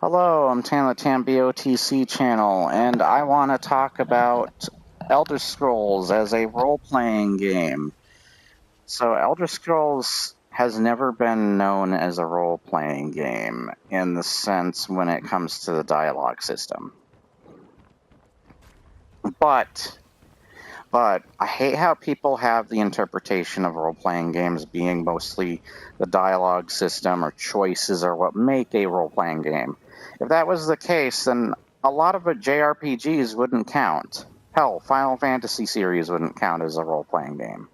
Hello, I'm Tam the TamBoTC channel, and I want to talk about Elder Scrolls as a role-playing game. So Elder Scrolls has never been known as a role-playing game in the sense when it comes to the dialogue system. But I hate how people have the interpretation of role-playing games being mostly the dialogue system or choices are what make a role-playing game. If that was the case, then a lot of JRPGs wouldn't count. Hell, Final Fantasy series wouldn't count as a role-playing game.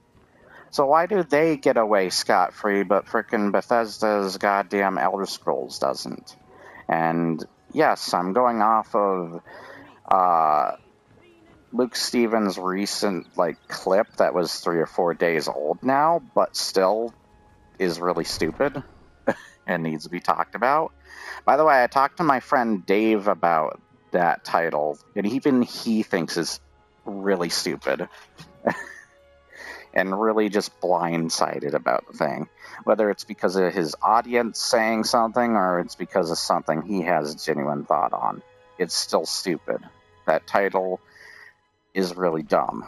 So why do they get away scot-free, but frickin' Bethesda's goddamn Elder Scrolls doesn't? And yes, I'm going off of Luke Stevens' recent clip that was 3 or 4 days old now, but still is really stupid and needs to be talked about. By the way, I talked to my friend Dave about that title, and even he thinks it's really stupid and really just blindsided about the thing. Whether it's because of his audience saying something or it's because of something he has genuine thought on, it's still stupid. That title is really dumb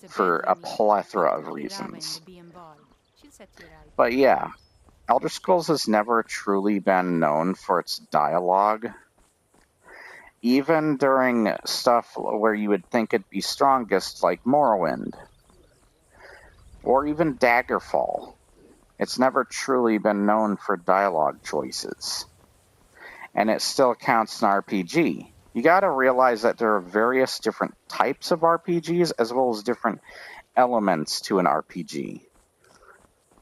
for a plethora of reasons. But yeah, Elder Scrolls has never truly been known for its dialogue. Even during stuff where you would think it'd be strongest, like Morrowind, or even Daggerfall, it's never truly been known for dialogue choices. And it still counts an RPG. You gotta realize that there are various different types of RPGs as well as different elements to an RPG.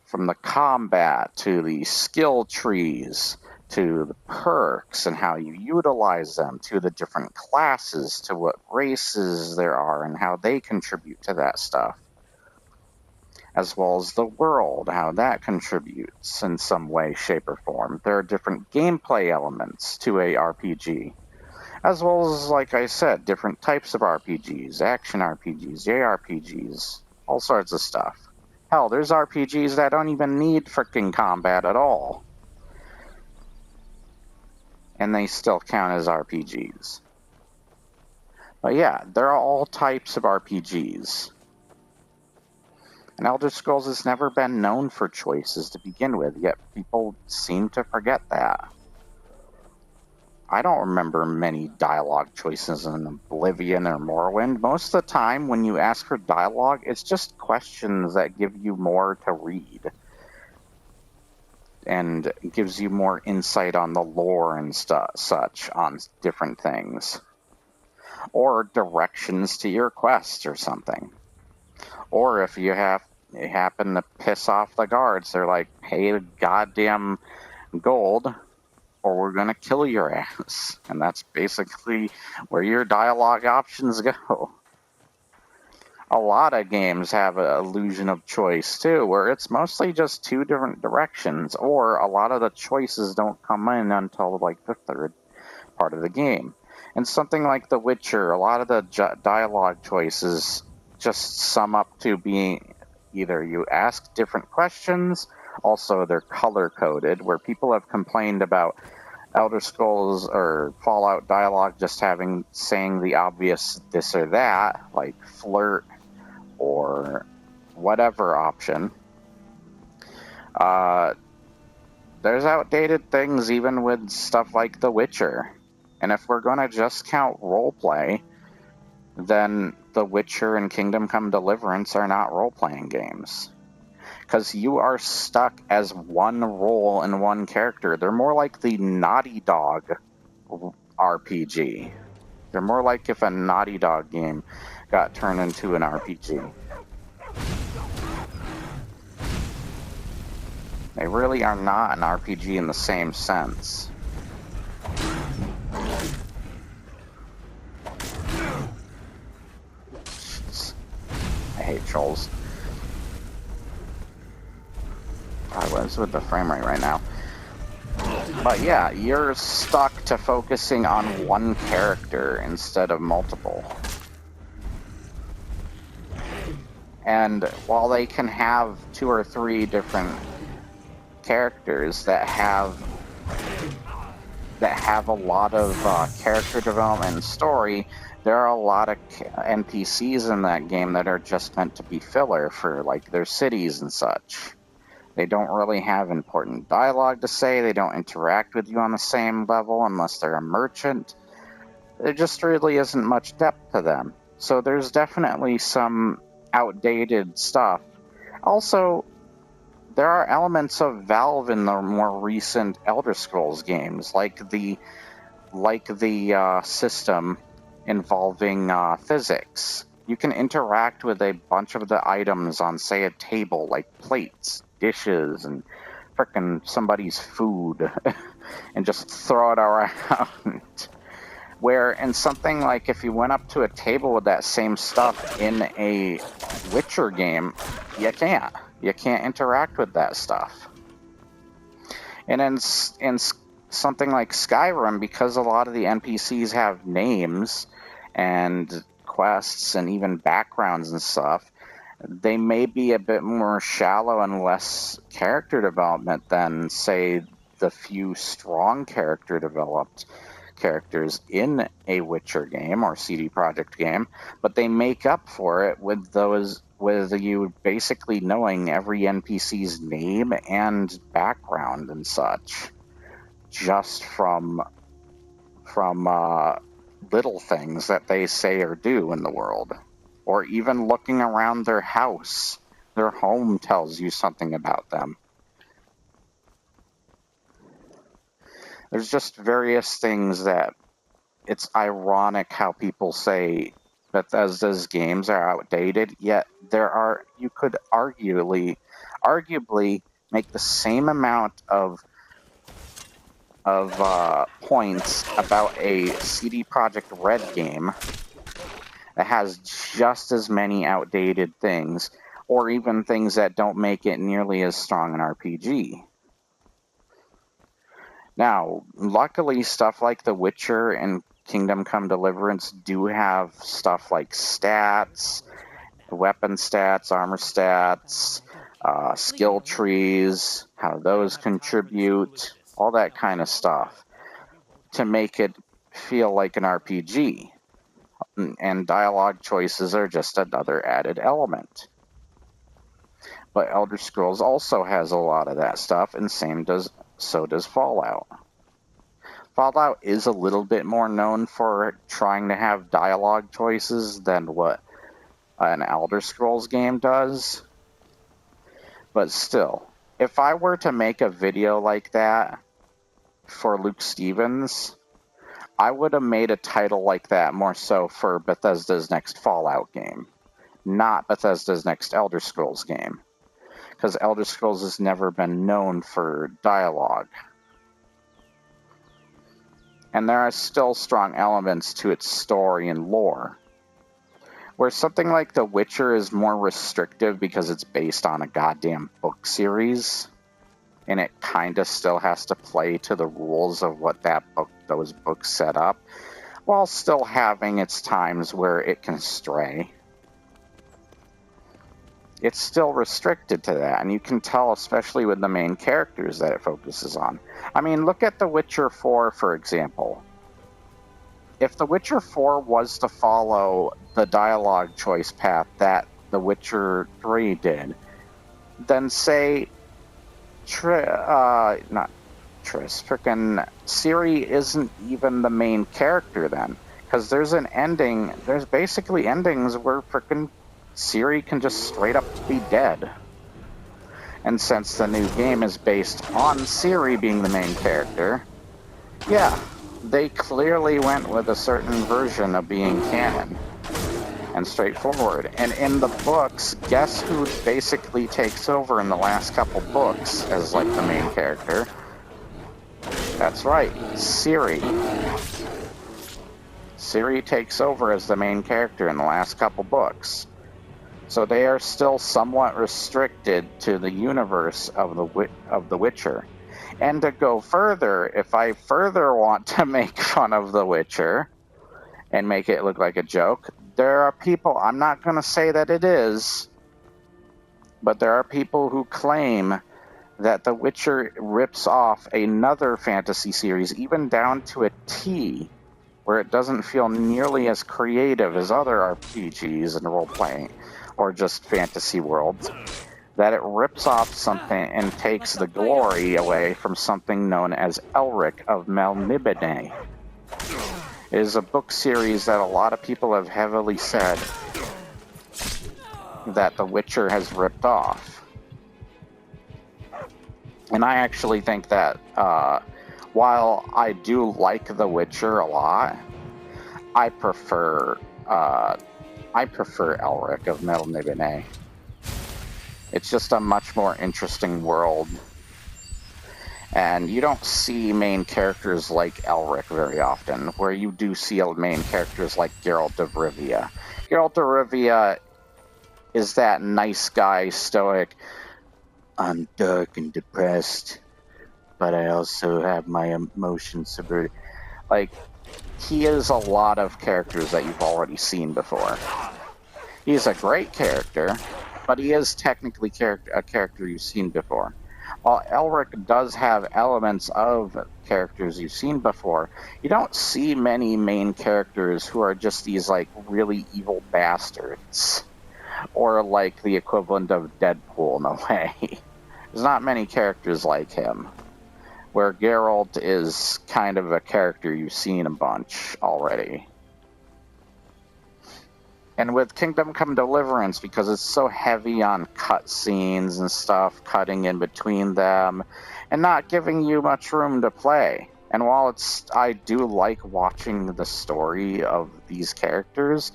From the combat to the skill trees to the perks and how you utilize them to the different classes to what races there are and how they contribute to that stuff. As well as the world, how that contributes in some way, shape, or form. There are different gameplay elements to a RPG. As well as, like I said, different types of RPGs, action RPGs, JRPGs, all sorts of stuff. Hell, there's RPGs that don't even need frickin' combat at all. And they still count as RPGs. But yeah, there are all types of RPGs. And Elder Scrolls has never been known for choices to begin with, yet people seem to forget that. I don't remember many dialogue choices in Oblivion or Morrowind. Most of the time, when you ask for dialogue, it's just questions that give you more to read. And gives you more insight on the lore and such on different things. Or directions to your quest or something. Or if you happen to piss off the guards, they're like, pay the goddamn gold or we're going to kill your ass. And that's basically where your dialogue options go. A lot of games have an illusion of choice, too, where it's mostly just 2 different directions, or a lot of the choices don't come in until, the 3rd part of the game. And something like The Witcher, a lot of the dialogue choices just sum up to being either you ask different questions, also they're color-coded, where people have complained about Elder Scrolls or Fallout dialogue just saying the obvious this or that, like flirt or whatever option. There's outdated things even with stuff like The Witcher. And if we're going to just count roleplay, then The Witcher and Kingdom Come Deliverance are not role-playing games. Because you are stuck as one role and one character. They're more like the Naughty Dog RPG. They're more like if a Naughty Dog game got turned into an RPG. They really are not an RPG in the same sense. Jeez. I hate trolls. What is with the frame rate right now? But yeah, you're stuck to focusing on one character instead of multiple. And while they can have 2 or 3 different characters that have that have a lot of character development and story, there are a lot of NPCs in that game that are just meant to be filler for like their cities and such. They don't really have important dialogue to say. They don't interact with you on the same level unless they're a merchant. There just really isn't much depth to them. So there's definitely some outdated stuff. Also, there are elements of Valve in the more recent Elder Scrolls games, like the system involving physics. You can interact with a bunch of the items on, say, a table, like plates, dishes, and frickin' somebody's food, and just throw it around. Where in something like if you went up to a table with that same stuff in a Witcher game, you can't. You can't interact with that stuff. And in something like Skyrim, because a lot of the NPCs have names and quests and even backgrounds and stuff, they may be a bit more shallow and less character development than, say, the few strong character developed characters in a Witcher game or CD Projekt game, but they make up for it with you basically knowing every NPC's name and background and such, just from little things that they say or do in the world, or even looking around their house. Their home tells you something about them. There's just various things that it's ironic how people say Bethesda's games are outdated, yet you could arguably make the same amount of points about a CD Projekt Red game that has just as many outdated things, or even things that don't make it nearly as strong an RPG. Now, luckily, stuff like The Witcher and Kingdom Come Deliverance do have stuff like stats, weapon stats, armor stats, skill trees, how those contribute, all that kind of stuff to make it feel like an RPG. And dialogue choices are just another added element. But Elder Scrolls also has a lot of that stuff, and so does Fallout. Fallout is a little bit more known for trying to have dialogue choices than what an Elder Scrolls game does. But still, if I were to make a video like that for Luke Stevens, I would have made a title like that more so for Bethesda's next Fallout game, not Bethesda's next Elder Scrolls game. Because Elder Scrolls has never been known for dialogue. And there are still strong elements to its story and lore. Where something like The Witcher is more restrictive because it's based on a goddamn book series, and it kind of still has to play to the rules of what those books set up, while still having its times where it can stray. It's still restricted to that, and you can tell, especially with the main characters that it focuses on. I mean, look at The Witcher 4, for example. If The Witcher 4 was to follow the dialogue choice path that The Witcher 3 did, then say, frickin' Ciri isn't even the main character then. Because there's basically endings where frickin' Ciri can just straight up be dead. And since the new game is based on Ciri being the main character, yeah, they clearly went with a certain version of being canon and straightforward. And in the books, guess who basically takes over in the last couple books as like the main character? That's right, Ciri. Ciri takes over as the main character in the last couple books. So they are still somewhat restricted to the universe of the Witcher. And to go further, if I further want to make fun of The Witcher and make it look like a joke, there are people, I'm not going to say that it is, but there are people who claim that The Witcher rips off another fantasy series, even down to a T, where it doesn't feel nearly as creative as other RPGs and role-playing, or just fantasy worlds, that it rips off something and takes the glory away from something known as Elric of Melniboné. It is a book series that a lot of people have heavily said that The Witcher has ripped off. And I actually think that while I do like The Witcher a lot, I prefer Elric of Melniboné. It's just a much more interesting world. And you don't see main characters like Elric very often, where you do see main characters like Geralt of Rivia. Geralt of Rivia is that nice guy, stoic, I'm dark and depressed, but I also have my emotions subverted. Like, he is a lot of characters that you've already seen before. He's a great character, but he is technically a character you've seen before. While Elric does have elements of characters you've seen before, you don't see many main characters who are just these, like, really evil bastards. Or, like, the equivalent of Deadpool in a way. There's not many characters like him. Where Geralt is kind of a character you've seen a bunch already. And with Kingdom Come Deliverance, because it's so heavy on cutscenes and stuff, cutting in between them, and not giving you much room to play. And while I do like watching the story of these characters,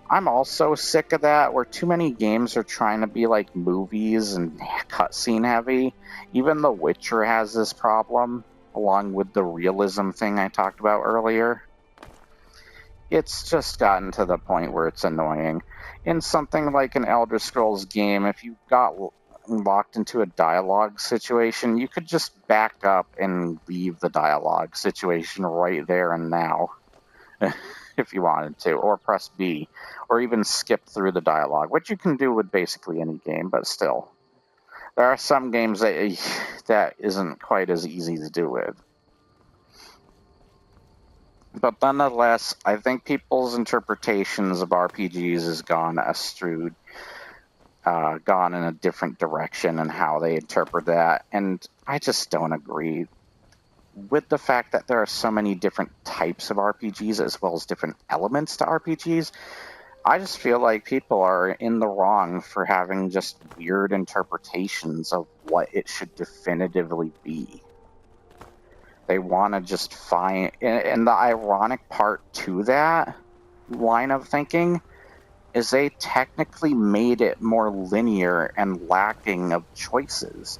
I'm also sick of that, where too many games are trying to be like movies and cutscene heavy. Even The Witcher has this problem, along with the realism thing I talked about earlier. It's just gotten to the point where it's annoying. In something like an Elder Scrolls game, if you got locked into a dialogue situation, you could just back up and leave the dialogue situation right there and now. If you wanted to, or press B, or even skip through the dialogue, which you can do with basically any game, but still. There are some games that isn't quite as easy to do with. But nonetheless, I think people's interpretations of RPGs has gone in a different direction in how they interpret that, and I just don't agree. With the fact that there are so many different types of RPGs as well as different elements to RPGs, I just feel like people are in the wrong for having just weird interpretations of what it should definitively be. They want to just find... And the ironic part to that line of thinking is they technically made it more linear and lacking of choices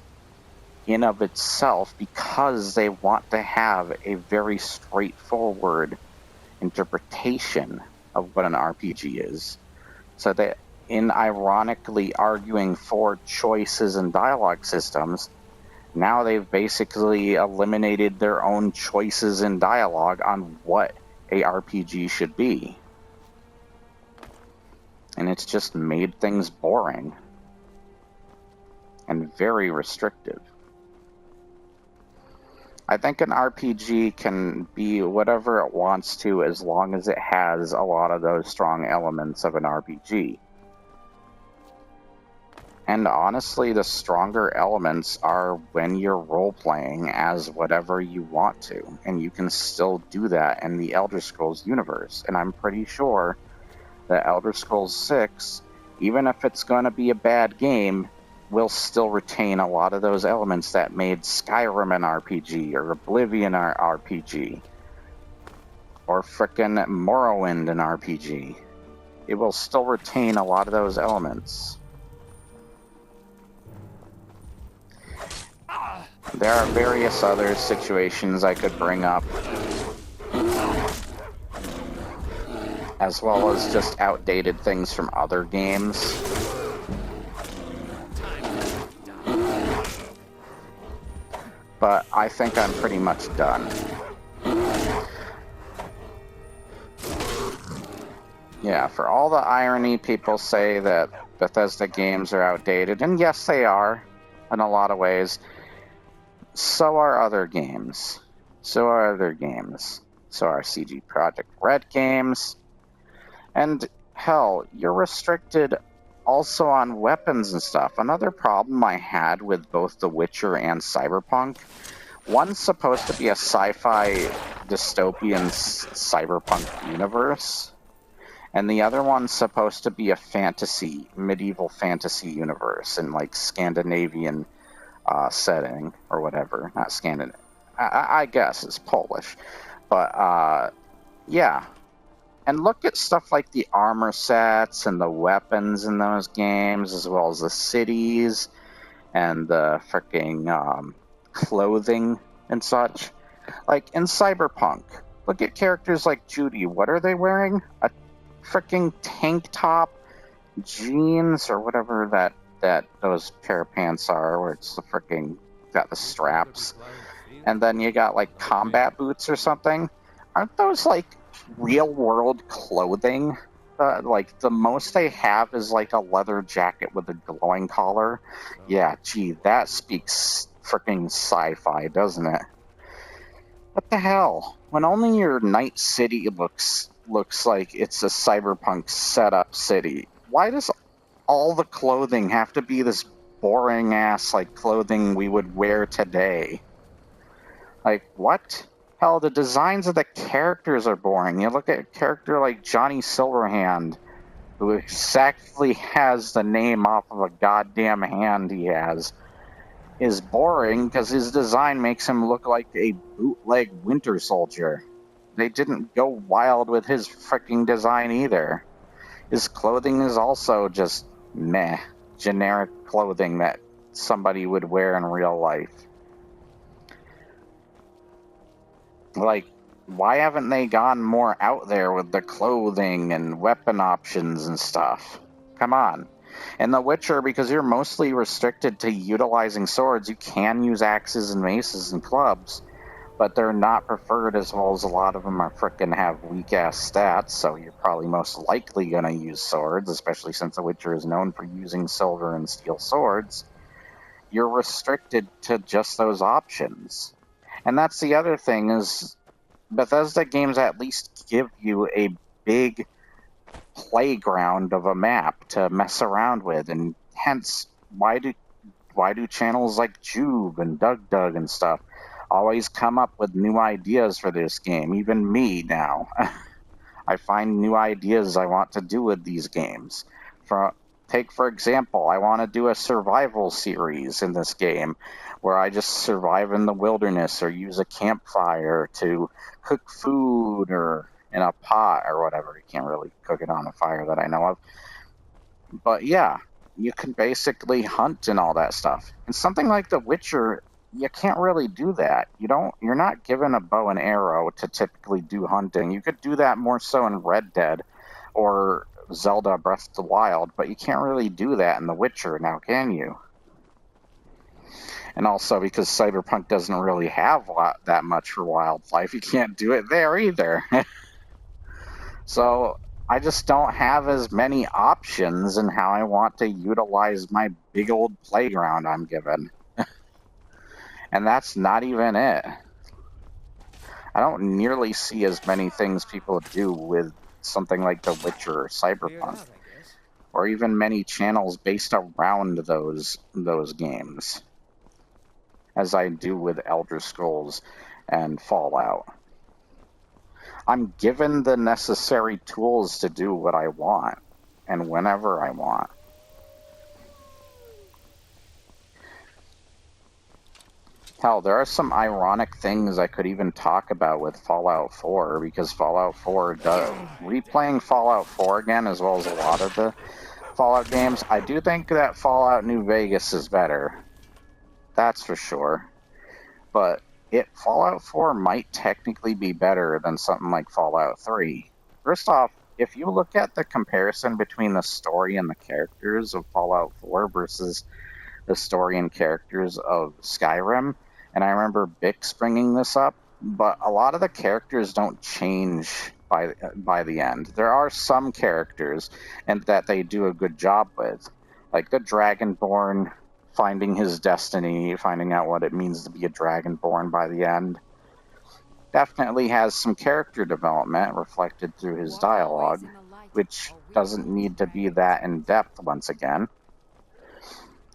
in of itself, because they want to have a very straightforward interpretation of what an RPG is. So that in ironically arguing for choices and dialogue systems, now they've basically eliminated their own choices in dialogue on what a RPG should be. And it's just made things boring and very restrictive. I think an RPG can be whatever it wants to as long as it has a lot of those strong elements of an RPG. And honestly, the stronger elements are when you're role-playing as whatever you want to, and you can still do that in the Elder Scrolls universe. And I'm pretty sure that Elder Scrolls 6, even if it's going to be a bad game, will still retain a lot of those elements that made Skyrim an RPG, or Oblivion an RPG, or frickin' Morrowind an RPG. It will still retain a lot of those elements. There are various other situations I could bring up, as well as just outdated things from other games. But I think I'm pretty much done. Yeah, for all the irony, people say that Bethesda games are outdated, and yes, they are. in a lot of ways. So are other games. So are other games. So are CG Project Red games. And hell, you're restricted also on weapons and stuff. Another problem I had with both The Witcher and Cyberpunk, one's supposed to be a sci-fi dystopian cyberpunk universe, and the other one's supposed to be a medieval fantasy universe in like Scandinavian setting or whatever. Not Scandinavian. I guess it's Polish. But yeah. And look at stuff like the armor sets and the weapons in those games, as well as the cities and the freaking clothing and such. Like in Cyberpunk, look at characters like Judy. What are they wearing? A freaking tank top, jeans, or whatever that those pair of pants are, where it's the freaking got the straps. And then you got like combat boots or something. Aren't those like real world clothing? Like the most they have is like a leather jacket with a glowing collar. Yeah, gee, that speaks freaking sci-fi, doesn't it? What the hell? When only your night city looks like it's a cyberpunk setup city, why does all the clothing have to be this boring ass like clothing we would wear today? Like, what? Hell, the designs of the characters are boring. You look at a character like Johnny Silverhand, who exactly has the name off of a goddamn hand he has, is boring because his design makes him look like a bootleg Winter Soldier. They didn't go wild with his freaking design either. His clothing is also just meh, generic clothing that somebody would wear in real life. Like, why haven't they gone more out there with the clothing and weapon options and stuff? Come on. In The Witcher, because you're mostly restricted to utilizing swords, you can use axes and maces and clubs, but they're not preferred, as well as a lot of them are frickin' have weak-ass stats, so you're probably most likely gonna use swords, especially since The Witcher is known for using silver and steel swords. You're restricted to just those options. And that's the other thing, is Bethesda games at least give you a big playground of a map to mess around with, and hence why do channels like Jube and Doug and stuff always come up with new ideas for this game? Even me now. I find new ideas I want to do with these games. Take, for example, I want to do a survival series in this game where I just survive in the wilderness or use a campfire to cook food or in a pot or whatever. You can't really cook it on a fire that I know of. But yeah, you can basically hunt and all that stuff. And something like The Witcher, you can't really do that. You're not given a bow and arrow to typically do hunting. You could do that more so in Red Dead or Zelda Breath of the Wild, but you can't really do that in The Witcher now, can you? And also because Cyberpunk doesn't really have that much for wildlife, you can't do it there either. So I just don't have as many options in how I want to utilize my big old playground I'm given. And that's not even it. I don't nearly see as many things people do with something like The Witcher or Cyberpunk, or even many channels based around those games, as I do with Elder Scrolls and Fallout. I'm given the necessary tools to do what I want, and whenever I want. Hell, there are some ironic things I could even talk about with Fallout 4, because Fallout 4 replaying Fallout 4 again, as well as a lot of the Fallout games, I do think that Fallout New Vegas is better. That's for sure. But Fallout 4 might technically be better than something like Fallout 3. First off, if you look at the comparison between the story and the characters of Fallout 4 versus the story and characters of Skyrim, and I remember Bix bringing this up, but a lot of the characters don't change by the end. There are some characters and that they do a good job with, like the Dragonborn finding his destiny, finding out what it means to be a dragonborn by the end. Definitely has some character development reflected through his dialogue, which doesn't need to be that in-depth once again.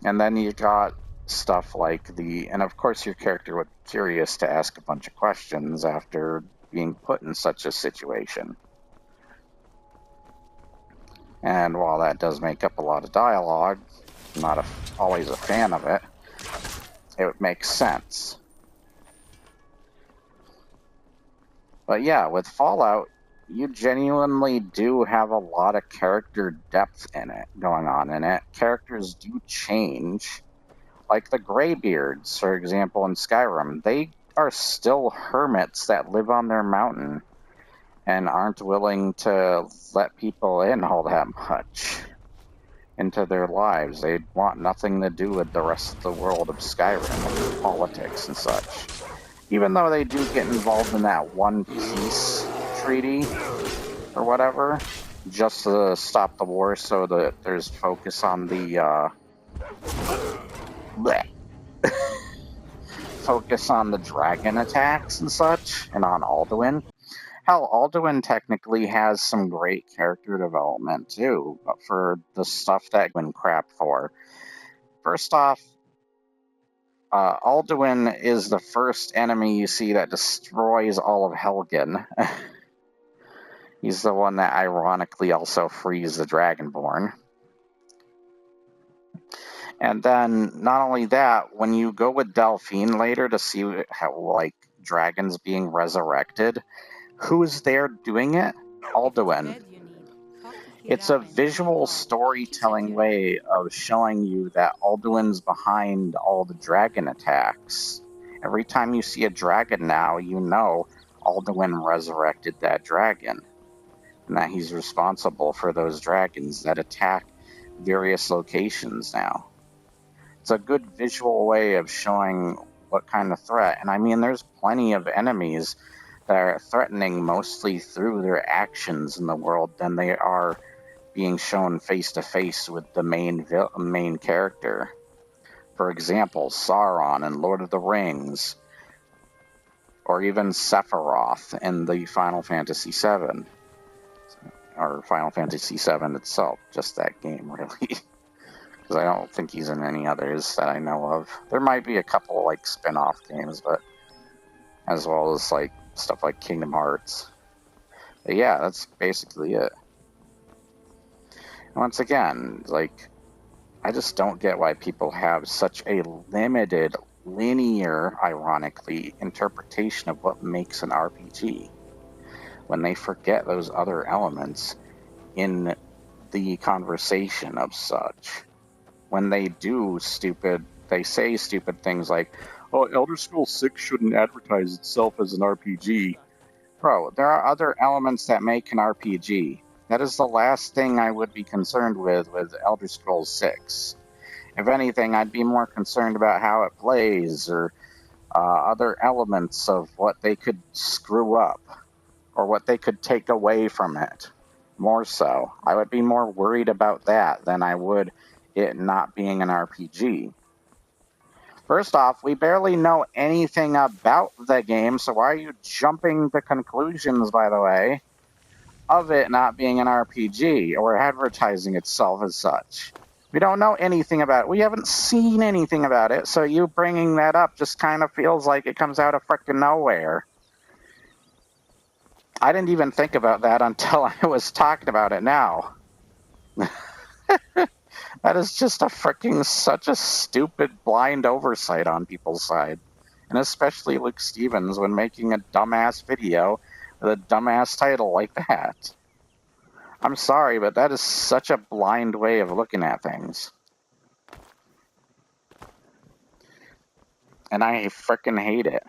And then you got stuff like and of course your character would be curious to ask a bunch of questions after being put in such a situation. And while that does make up a lot of dialogue, I'm not always a fan of it, it makes sense. But yeah, with Fallout, you genuinely do have a lot of character depth going on in it. Characters do change. Like the Greybeards, for example, in Skyrim, they are still hermits that live on their mountain and aren't willing to let people in all that much into their lives. They want nothing to do with the rest of the world of Skyrim, politics and such. Even though they do get involved in that one peace treaty or whatever, just to stop the war so that there's focus on the focus on the dragon attacks and such, and on Alduin. Hell, Alduin technically has some great character development too, but for the stuff that been crap for. First off, Alduin is the first enemy you see that destroys all of Helgen. He's the one that ironically also frees the Dragonborn. And then, not only that, when you go with Delphine later to see how, like, dragons being resurrected, who's there doing it? Alduin. It's a visual storytelling way of showing you that Alduin's behind all the dragon attacks. Every time you see a dragon now, you know Alduin resurrected that dragon, and that he's responsible for those dragons that attack various locations now. It's a good visual way of showing what kind of threat. And I mean, there's plenty of enemies that are threatening mostly through their actions in the world than they are being shown face to face with the main character. For example, Sauron in Lord of the Rings, or even Sephiroth in the Final Fantasy VII, or Final Fantasy VII itself, just that game, really. Because I don't think he's in any others that I know of. There might be a couple like spin-off games, but as well as like stuff like Kingdom Hearts. But yeah, that's basically it. Once again, like, I just don't get why people have such a limited, linear, ironically, interpretation of what makes an RPG when they forget those other elements in the conversation of such. When they say stupid things like, oh, Elder Scrolls 6 shouldn't advertise itself as an RPG. Bro, there are other elements that make an RPG. That is the last thing I would be concerned with Elder Scrolls 6. If anything, I'd be more concerned about how it plays, or other elements of what they could screw up, or what they could take away from it. More so. I would be more worried about that than I would it not being an RPG. First off, we barely know anything about the game, so why are you jumping to conclusions, by the way, of it not being an RPG, or advertising itself as such? We don't know anything about it. We haven't seen anything about it, so you bringing that up just kind of feels like it comes out of frickin' nowhere. I didn't even think about that until I was talking about it now. That is just such a stupid, blind oversight on people's side. And especially Luke Stevens when making a dumbass video with a dumbass title like that. I'm sorry, but that is such a blind way of looking at things. And I frickin' hate it.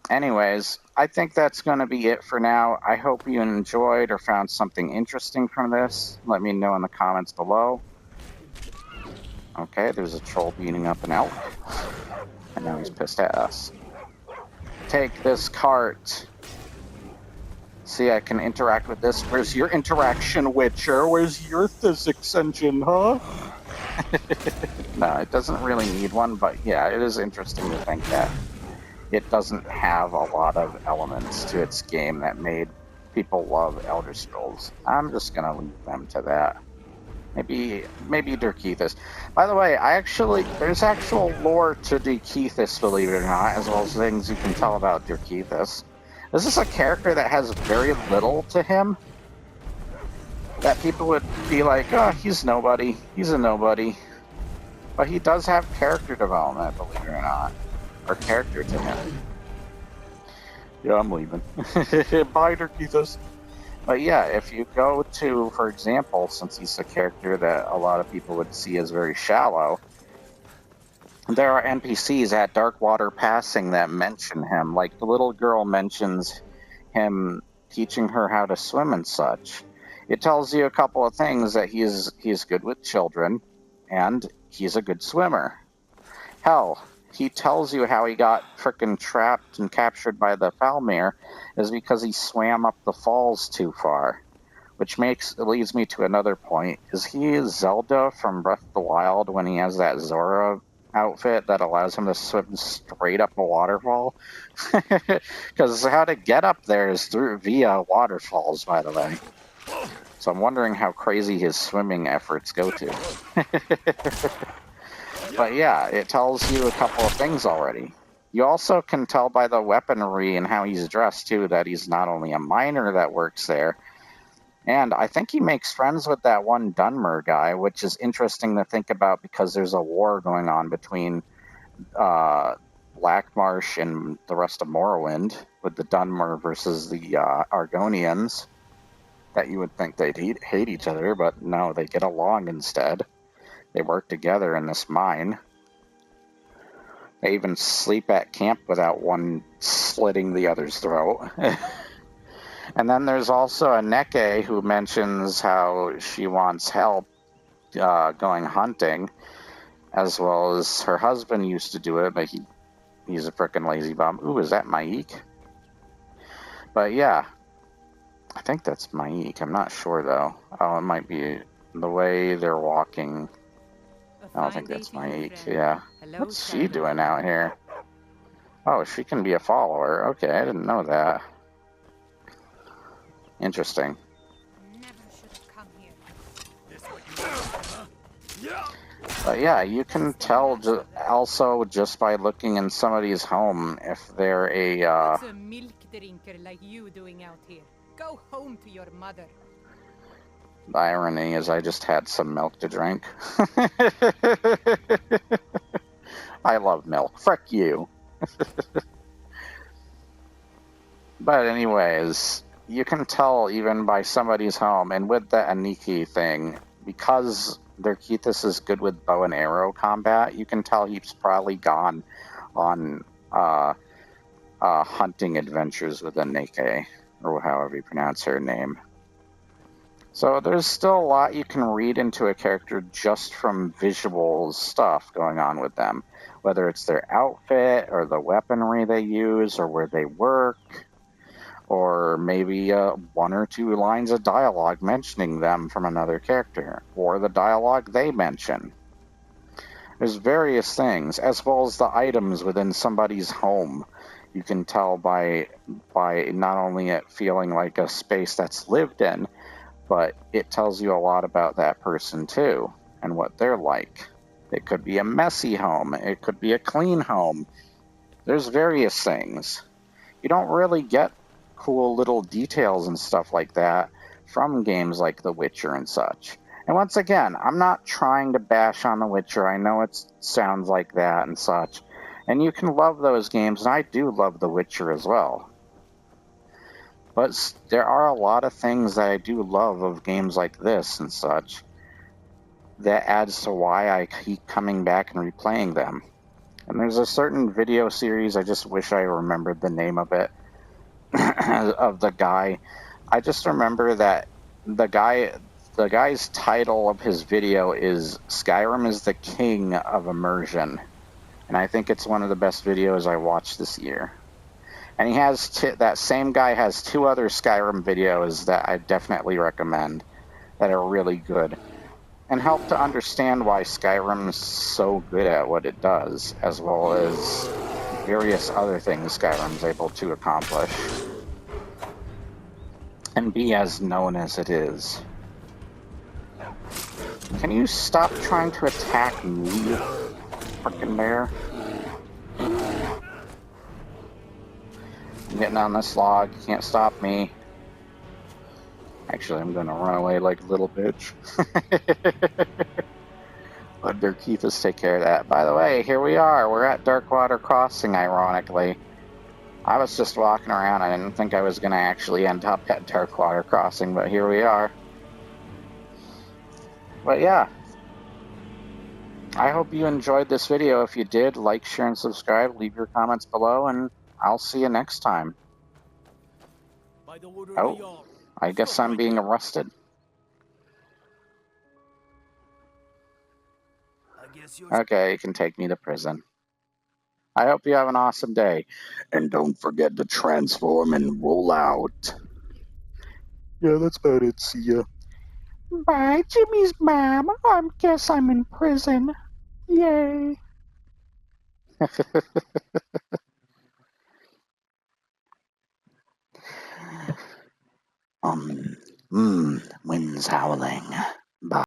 Anyways, I think that's going to be it for now. I hope you enjoyed or found something interesting from this. Let me know in the comments below. Okay, there's a troll beating up an elk. And now he's pissed at us. Take this cart. See, I can interact with this. Where's your interaction, Witcher? Where's your physics engine, huh? No, it doesn't really need one, but yeah, it is interesting to think that it doesn't have a lot of elements to its game that made people love Elder Scrolls. I'm just gonna leave them to that. Maybe Dirkethis. By the way, there's actual lore to Dirkethis, believe it or not, as well as things you can tell about Dirkethis. This is a character that has very little to him, that people would be like, oh, he's nobody, he's a nobody. But he does have character development, believe it or not. Or character to him. Yeah, I'm leaving. Bye, Dirkethis. But yeah, if you go to, for example, since he's a character that a lot of people would see as very shallow, there are NPCs at Darkwater Passing that mention him. Like the little girl mentions him teaching her how to swim and such. It tells you a couple of things, that he's good with children, and he's a good swimmer. Hell, he tells you how he got frickin' trapped and captured by the Falmir is because he swam up the falls too far. Which leads me to another point. Is he Zelda from Breath of the Wild when he has that Zora outfit that allows him to swim straight up a waterfall? Because how to get up there is via waterfalls, by the way. So I'm wondering how crazy his swimming efforts go to. But yeah, it tells you a couple of things already. You also can tell by the weaponry and how he's dressed, too, that he's not only a miner that works there, and I think he makes friends with that one Dunmer guy, which is interesting to think about because there's a war going on between Blackmarsh and the rest of Morrowind, with the Dunmer versus the Argonians, that you would think they'd hate each other, but no, they get along instead. They work together in this mine. They even sleep at camp without one slitting the other's throat. And then there's also a Neke who mentions how she wants help going hunting, as well as her husband used to do it, but he's a frickin' lazy bum. Ooh, is that Maik? But yeah, I think that's Maik. I'm not sure, though. Oh, it might be the way they're walking. I don't think that's Maik, yeah. What's she doing out here? Oh, she can be a follower. Okay, I didn't know that. Interesting. But yeah, you can tell also just by looking in somebody's home if they're What's a milk drinker like you doing out here? Go home to your mother. The irony is I just had some milk to drink. I love milk. Frick you. But anyways, you can tell even by somebody's home, and with the Aniki thing, because Dirkethis is good with bow and arrow combat, you can tell he's probably gone on hunting adventures with Aniki, or however you pronounce her name. So there's still a lot you can read into a character just from visual stuff going on with them, whether it's their outfit or the weaponry they use or where they work, or maybe one or two lines of dialogue mentioning them from another character, or the dialogue they mention. There's various things, as well as the items within somebody's home. You can tell by not only it feeling like a space that's lived in, but it tells you a lot about that person too, and what they're like. It could be a messy home, it could be a clean home. There's various things. You don't really get cool little details and stuff like that from games like The Witcher and such. And once again, I'm not trying to bash on The Witcher. I know it sounds like that and such. And you can love those games, and I do love The Witcher as well. But there are a lot of things that I do love of games like this and such that adds to why I keep coming back and replaying them. And there's a certain video series, I just wish I remembered the name of it, of the guy. I just remember that the guy's title of his video is Skyrim is the King of Immersion. And I think it's one of the best videos I watched this year. And he has that same guy has 2 other Skyrim videos that I definitely recommend that are really good and help to understand why Skyrim's so good at what it does, as well as various other things Skyrim's able to accomplish and be as known as it is. Can you stop trying to attack me, frickin' bear? I'm getting on this log. You can't stop me. Actually, I'm gonna run away like a little bitch. Let Keithus take care of that. By the way, here we are. We're at Darkwater Crossing, ironically. I was just walking around. I didn't think I was gonna actually end up at Darkwater Crossing, but here we are. But yeah. I hope you enjoyed this video. If you did, like, share, and subscribe. Leave your comments below, and I'll see you next time. Oh, I guess I'm being arrested. Okay, you can take me to prison. I hope you have an awesome day. And don't forget to transform and roll out. Yeah, that's about it. See ya. Bye, Jimmy's mom. I guess I'm in prison. Yay. Wind's howling. Bye.